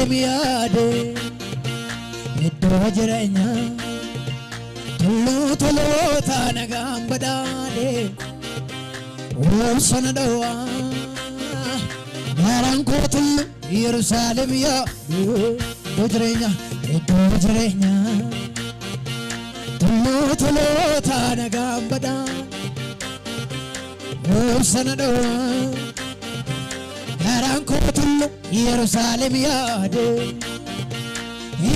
Yerusaalem yaade iddoo jireenya tolota nagaan badhaadhe obsana dhawaa garaan koo tullu Yerusaalem yaade iddoo jireenya tolota nagaan badhaadhe obsana dhawaa garaan koo tullu Yerusaalem yaade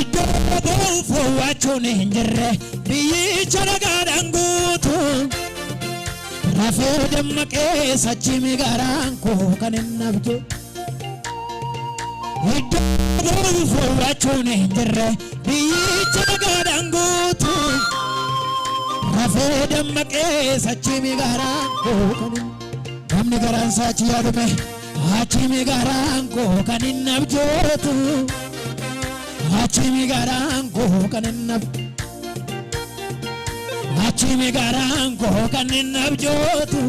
iddoo boonfowwachuun hin jirre biyyicha nagaadhaan guutu rafee dammaqee sachimi garaan koo kan hin abju iddoo boonfowwachuun hin jirre biyyicha nagaadhaan guutu rafee dammaqee sachimi garaan koo kan hin namni garaan saachi yaadume achimi garaan koo kan hin abjootu achimi garaan koo kan hin abjootu achimi garaan koo kan hin abjootu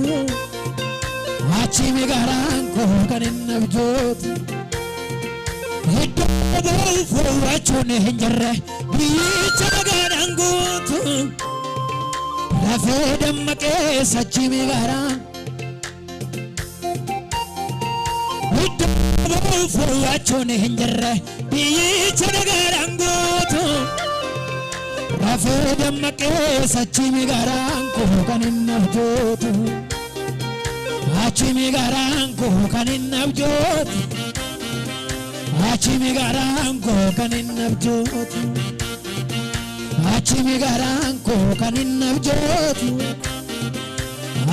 achimi garaan koo kan hin abjootu iddoo boonfowwachuun hin jirre biyyicha nagaadhaan guutu rafee dammaqee sachimi garaan iddoo boonfowwachuun hin jirre biyyicha nagaadhaan guutu rafee dammaqee sachimi garaan koo kan hin abjootu achimi garaan koo kan hin abjootu achimi garaan koo kan hin abjootu achimi garaan koo kan hin abjootu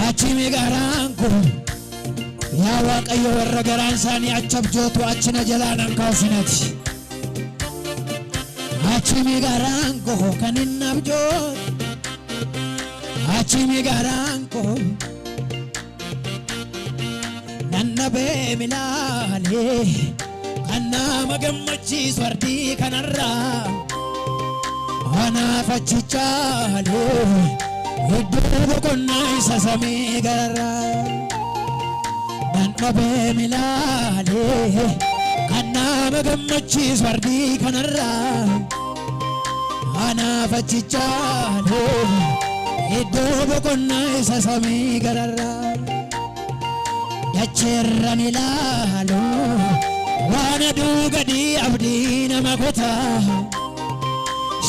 achimi garaan koo yaa Waaqayyo warra garaan isaanii achi abjootu achina jalaan kaasinaati achimi garaan koo kan hin abjootu achimi garaan koo nannabee milaalee kan nama gammachiisu ardii kanarraa anaaf achi caalee iddoo boqonnaa isa samii gararraa nannabee milaalee kan nama gammachiisu ardii kanarraa anaaf achi caalee iddoo boqonnaa isa samii gararraa dacheerran ilaalu waan aduu gadii abdii nama kutaa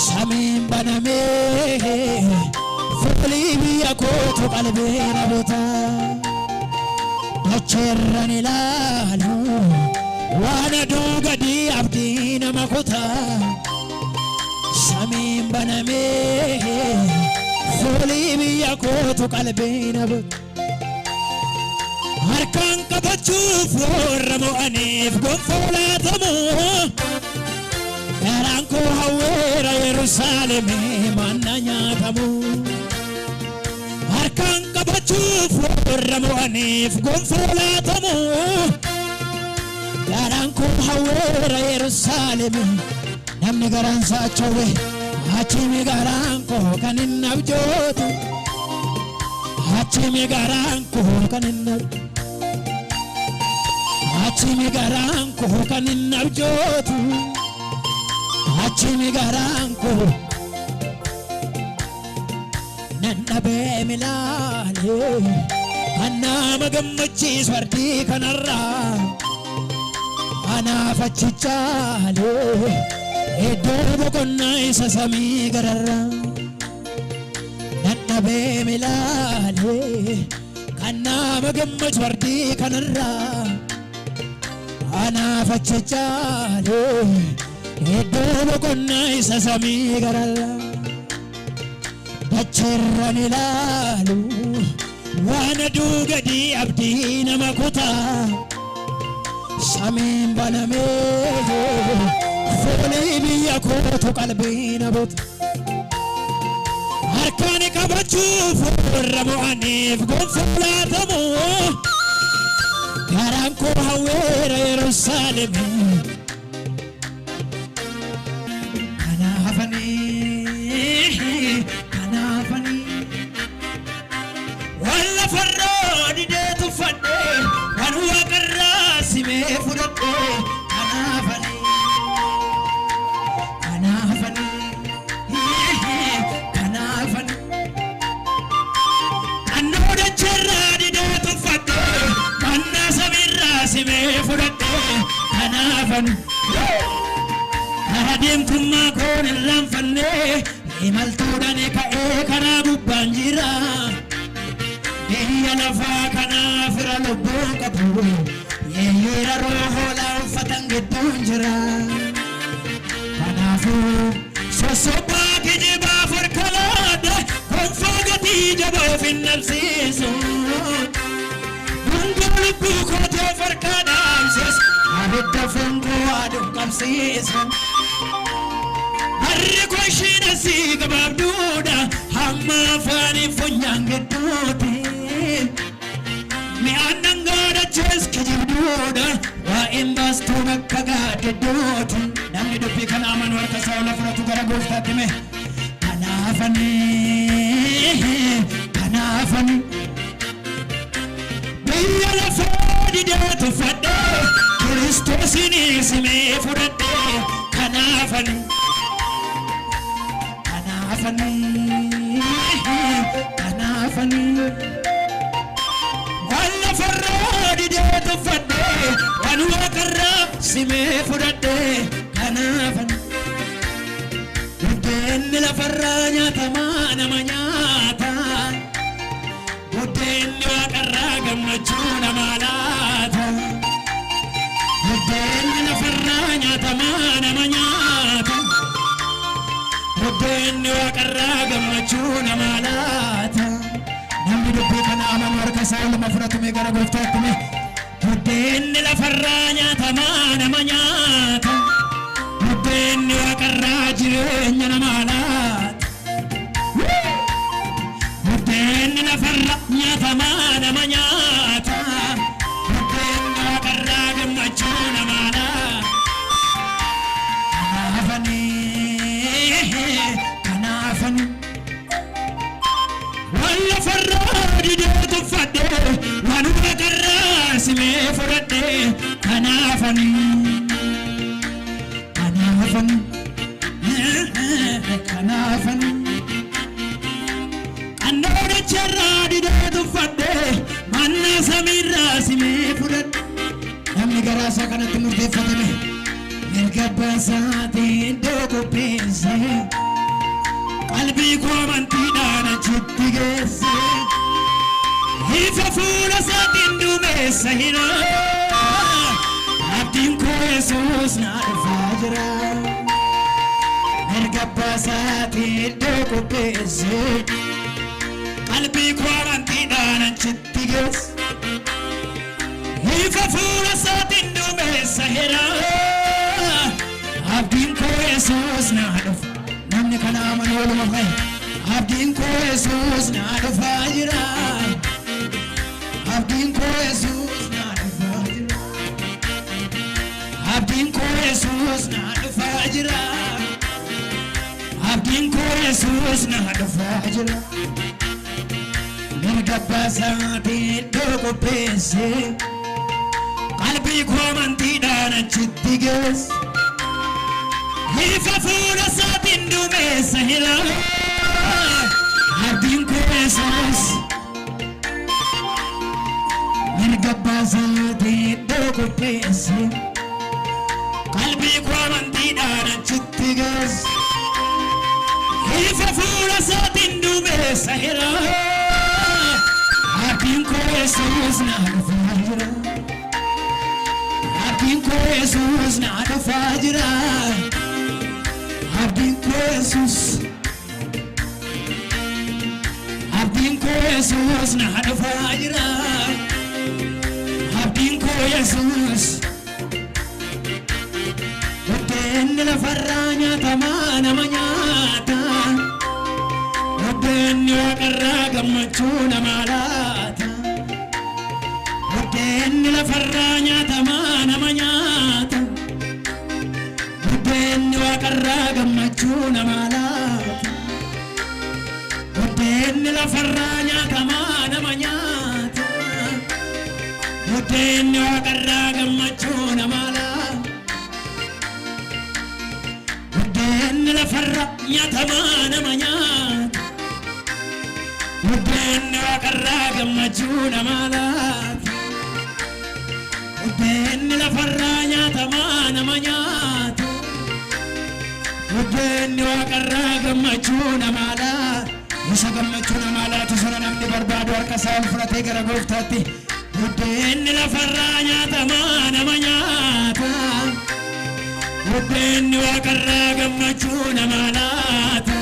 samiin banamee fuulii biyya kootu qalbii na butaa dacheerran ilaalu waan aduu gadii abdii nama kutaa samiin banamee fuulii biyya kootu qalbii na butaa harkaan qabachuuf warra mo'aniif gonfoo laatamu garaan koo hawweera Yerusaalemii manna nyaatamu harkaan qabachuuf warra mo'aniif gonfoo laatamu garaan koo hawweera Yerusaalemii namni garaan saachowe achimi garaan koo kan hin abjootu achimi garaan koo kan hin abjootu achimi garaan koo kan hin abjootu achimi garaan koo nannabee milaalee kan nama gammachiisu ardii kanarraa anaaf achi caalee iddoo boqonnaa isa samii gararraa nannabee milaalee kan nama gammachiisu ardii kanarraa anaaf achi caalee iddoo boqonnaa isa samii gararraa dacheerran ilaalu waan aduu gadii abdii nama kutaa samiin banamee fuulii biyya kootu qalbii na butaa harkaan qabachuuf warra mo'aniif gonfoo laatamu garaan koo hawweera Yerusaalemii kanaafanii waan lafarraa didee tuffadhe waan waaqarraa simee fudhadhe kanaafanii fudhadhe kanaafan adeemtummaa koon irraanfanne imaltuudhaan ka'ee karaa gubbaan jira biyya lafaa kanaaf irra lubbuun qabu yeeyyeera roohoolaa uffatan gidduun jira kanaafuu sosobaa kijibaaf harkalaadha konfaa gatii jaboof hin dhabsiisu hunduu lubbuu kootoof harkaa dhaamses abidda fungoo aduun qabsiisu harri kooshiina sii gabaabduudha hamma afaanii funyaan gidduuti mi'aan dhangaadhaches kijibduudha waa'een baastuu bakka gaadidduuti namni dubbii kana amanu harka isaa ol fudhatu gara gooftaatti mee kanaafani biyya lafaa didee tuffadhe Kiristoosini simee fudhadhe kanaafani waan lafarraa didee tuffadhe waan waaqarraa simee fudhadhe kanaafani buddeenni lafarraa nyaatamaa nama nyaata buddeenni waaqarraa gammachuu nama laata buddeenni lafarraa nyaatamaa nama nyaata buddeenni waaqarraa gammachuu nama laata namni dubbii kana amanu harka isaa ol fudhatu mee gara gooftaatti mee buddeenni lafarraa nyaatamaa nama nyaata buddeenni waaqarraa jireenya nama laata buddeenni lafarraa nyaatamaa nama nyaata buddeenni waaqarraa gammachuu nama laata kanaafani waan lafarraa didee tuffadhe waan waaqarraa simee fudhadhe kanaafani annoona charraa didee tuffadhe manna samiirraa simee fudhadhe namni garaa isaa kanatti murteeffatame mirga baasaatii iddoo qopheesse qalbii koo amantiidhaan achitti geesse ifa fuula isaatiin duumessa hira abdiin koo Yesuus na dhufaa jira mirga baasaatii iddoo qopheesse qalbii koo amantiidhaan achitti geesse ifa fuula isaatiin duumessa hira abdiin koo Yesuus na dhufa namni kana amanu waluma fa'i abdiin koo Yesuus na dhufaa jira abdiin koo Yesuus na dhufaa jira abdiin koo Yesuus na dhufaa jira abdiin koo Yesuus na dhufaa jira mirga baasaatii iddoo qopheesse qalbii koo amantiidhaan achitti geesse ifa fuula isaatiin duumessa hira abdiin koo Yesuus mirga baasaatii iddoo qopheesse qalbii koo amantiidhaan achitti geesse ifa fuula isaatiin duumessa hira abdiin koo Yesuus na dhufaa jira abdiin koo Yesuus na dhufaa jira abdiin koo Yesuus na dhufaa jira abdiin koo Yesuus buddeenni lafarraa nyaatamaa nama nyaata buddeenni waaqarraa gammachuu nama laata buddeenni lafarraa nyaatamaa nama nyaata buddeenni waaqarraa gammachuu nama laata buddeenni lafarraa nyaatamaa nama nyaata buddeenni waaqarraa gammachuu nama laata buddeenni lafarraa nyaatamaa nama nyaata buddeenni waaqarraa gammachuu nama laata buddeenni buddeenni lafarraa nyaatamaa nama nyaata buddeenni waaqarraa gammachuu namaa laata isa gammachuu namaa laatu sana namni barbaadu harka isaa fudhatee gara gooftaatti buddeenni lafarraa nyaatamaa nama nyaata buddeenni waaqarraa gammachuu namaa laata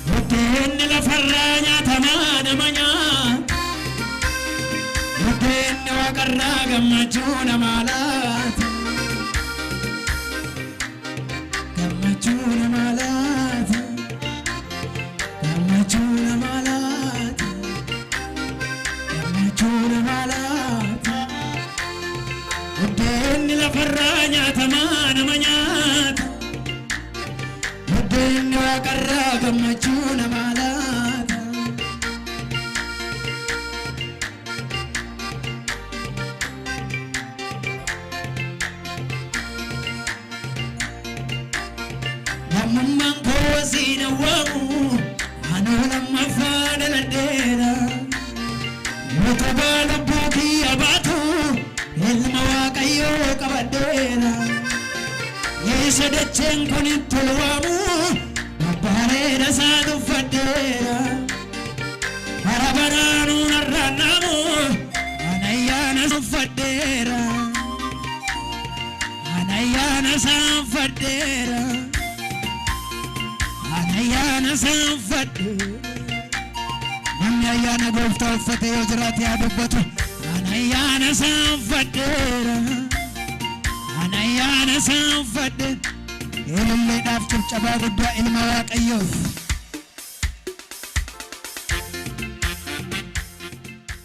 buddeenni lafarraa nyaatamaa nama nyaata buddeenni waaqarraa gammachuu namaa laata gammachuu namaa laata gammachuu namaa laata gammachuu namaa laata buddeenni lafarraa nyaatamaa nama nyaata buddeenni waaqarraa gammachuu namaa laata lammummaan koo siina waamu anoo lammaffaa dhaladheera utubaa lubbuu kiyya baatu ilma waaqayyoo qabadheera isa dacheen kun itti waamu abbaareera isaa duffadheera bara baraanuu narraan naamu anayyaana suffadheera anayyaana saanfadheera anayyaana saanfadheera namni ayyaana gooftaa uffate yoo jiraate haa dubbatu anayyaana saanfadheera anayyaana saanfadheera ililleedhaaf cabcabaa guddaa ilma waaqayyoof